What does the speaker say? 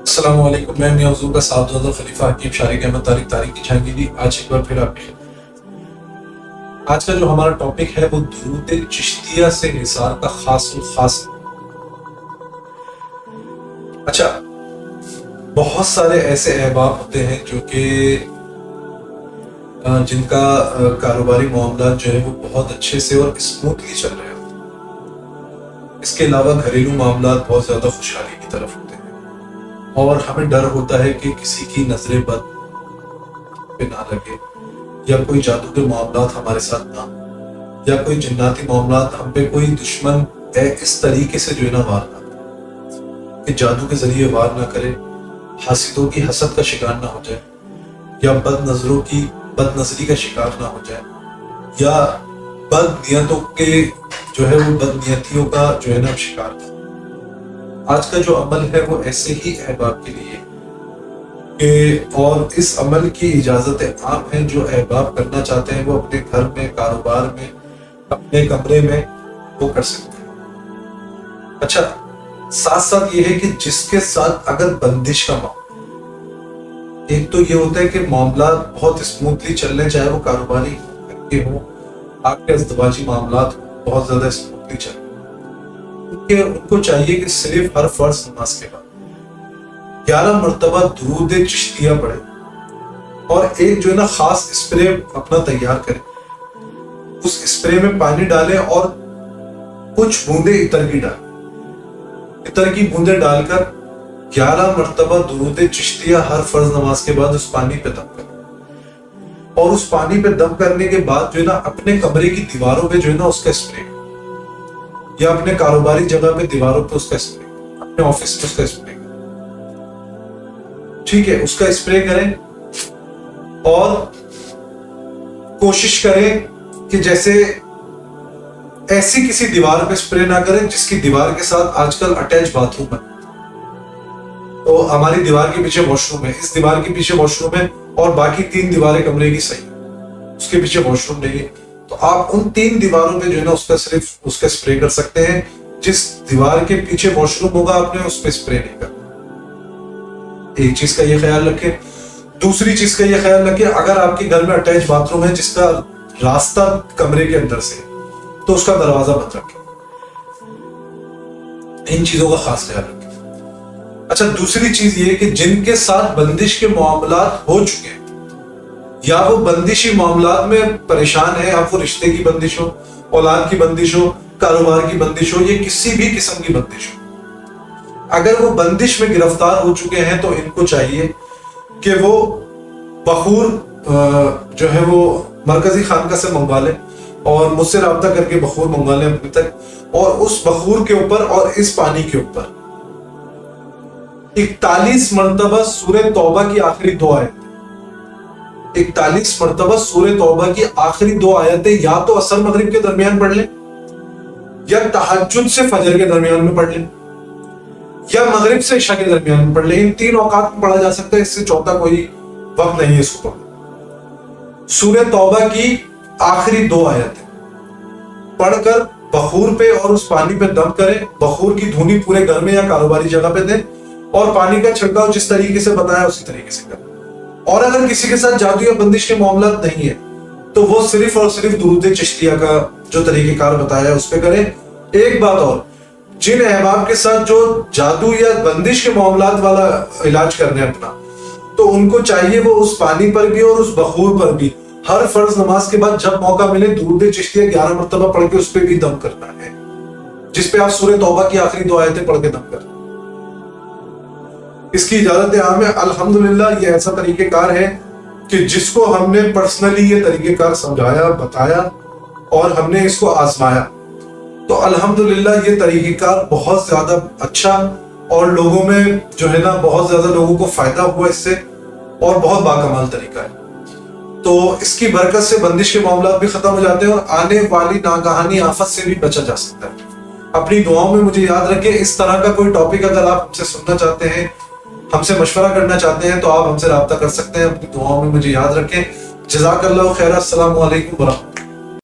अस्सलामु अलैकुम। मैं मियां हुजूर का साहबजादा खलीफा हकीम शारिक अहमद तारिक तारिकी जहांगीरी आज एक बार फिर आपकी खिदमत। आज का जो हमारा टॉपिक है वो दुरूद चिश्तिया से निसार का खास। अच्छा, बहुत सारे ऐसे अहबाब होते हैं जो कि जिनका कारोबारी मामला जो है वो बहुत अच्छे से और स्मूथली चल रहे होते हैं। इसके अलावा घरेलू मामला बहुत ज्यादा खुशहाली की तरफ होते हैं और हमें डर होता है कि किसी की नजरें बद पे ना लगे या कोई जादू के मामला हमारे साथ ना, या कोई जिन्नाती मामला हम पे कोई दुश्मन है इस तरीके से जो है ना वार ना करे, कि जादू के जरिए वार ना करे, हासिदों की हसद का शिकार ना हो जाए, या बदनजरी का शिकार ना हो जाए, या बदनियतों के जो है वो बदनियतियों का जो है ना शिकार था। आज का जो अमल है वो ऐसे ही अहबाब के लिए और इस अमल की इजाजत आम है। जो अहबाब करना चाहते हैं वो अपने घर में, कारोबार में, अपने कमरे में वो कर सकते हैं। अच्छा, साथ साथ ये है कि जिसके साथ अगर बंदिश का मामला, एक तो ये होता है कि मामला बहुत स्मूथली चल रहे, चाहे वो कारोबारी हो, आपके अज़दवाजी मामला बहुत ज्यादा स्मूथली चल रहे, उनको चाहिए कि सिर्फ हर फर्ज नमाज के बाद 11 मरतबा दुरूद चिश्तिया पढ़े और एक जो है ना खास स्प्रे अपना तैयार करें। उस स्प्रे में पानी डालें और कुछ बूंदे इतर की डालें। इतर की बूंदे डालकर 11 मरतबा दुरूद चिश्तिया हर फर्ज नमाज के बाद उस पानी पे दम करें। और उस पानी पे दम करने के बाद जो है ना अपने कमरे की दीवारों पे जो है ना उसका स्प्रे, या अपने कारोबारी जगह पे दीवारों पे उसका स्प्रे, अपने ऑफिस में उसका स्प्रे, ठीक है, उसका स्प्रे करें। और कोशिश करें कि जैसे ऐसी किसी दीवार पे स्प्रे ना करें जिसकी दीवार के साथ आजकल अटैच बाथरूम है। तो हमारी दीवार के पीछे वॉशरूम है, इस दीवार के पीछे वॉशरूम है और बाकी 3 दीवारें कमरे की सही, उसके पीछे वॉशरूम नहीं है, तो आप उन 3 दीवारों पे जो है ना सिर्फ उसका स्प्रे कर सकते हैं। जिस दीवार के पीछे वॉशरूम होगा आपने उस पर स्प्रे नहीं करना। एक चीज का ये ख्याल रखें। दूसरी चीज का ये ख्याल रखें, अगर आपके घर में अटैच बाथरूम है जिसका रास्ता कमरे के अंदर से, तो उसका दरवाजा बंद रखें। इन चीजों का खास ख्याल रखें। अच्छा, दूसरी चीज ये कि जिनके साथ बंदिश के मामलात हो चुके हैं, या वो बंदिशी मामलात में परेशान है, आप वो रिश्ते की बंदिश हो, औलाद की बंदिश हो, कारोबार की बंदिश हो, या किसी भी किस्म की बंदिश हो, अगर वो बंदिश में गिरफ्तार हो चुके हैं तो इनको चाहिए कि वो बखूर जो है वो मरकजी खानका से मंगवा लें और मुझसे राब्ता करके बखूर मंगवा लें अपने तक, और उस बखूर के ऊपर और इस पानी के ऊपर 41 मरतबा सूरह तौबा की आखिरी 2 आयतें, 41 मरतबा सूरह तौबा की आखिरी 2 आयतें या तो असर मगरिब के दरमियान पढ़ लें, या तहज्जुद से फजर के दरमियान में पढ़ लें, या मगरिब से इशा के दरमियान में पढ़ लें। इन 3 औकात में पढ़ा जा सकता है, इससे चौथा कोई वक्त नहीं है इसको पढ़ने। सूरह तौबा की आखिरी 2 आयतें पढ़कर बखूर पे और उस पानी पे दम करें। बखूर की धुनी पूरे घर में या कारोबारी जगह पे दें और पानी का छिड़काव जिस तरीके से बताया उसी तरीके से करें। और अगर किसी के साथ जादू या बंदिश के मामला नहीं है तो वो सिर्फ और सिर्फ दुरूद चिश्तिया का जो तरीकेकार बताया है उस पर करें। एक बात और, जिन अहबाब के साथ जो जादू या बंदिश के मामलात वाला इलाज करने अपना, तो उनको चाहिए वो उस पानी पर भी और उस बखूर पर भी हर फर्ज नमाज के बाद जब मौका मिले दुरूद चिश्तिया 11 मरतबा पढ़ के उस पर भी दम करना है, जिसपे आप सूरह तौबा की आखिरी 2 आयतें पढ़ के दम करना। इसकी इजाजत आम है। अल्हम्दुलिल्लाह ये ऐसा तरीकेकार है कि जिसको हमने पर्सनली ये तरीकेकार समझाया, बताया और हमने इसको आजमाया, तो अल्हम्दुलिल्लाह ये तरीकेकार बहुत ज्यादा अच्छा और लोगों में जो है ना बहुत ज्यादा लोगों को फायदा हुआ इससे, और बहुत बाकमाल तरीका है। तो इसकी बरकत से बंदिश के मामला भी खत्म हो जाते हैं और आने वाली नागहानी आफत से भी बचा जा सकता है। अपनी दुआओं में मुझे याद रखें। इस तरह का कोई टॉपिक अगर आप हमसे सुनना चाहते हैं, हमसे मशवरा करना चाहते हैं, तो आप हमसे राब्ता कर सकते हैं। अपनी दुआओं में मुझे याद रखें। जज़ाकल्लाहु खैर। अस्सलामु अलैकुम वरहमतुल्लाह।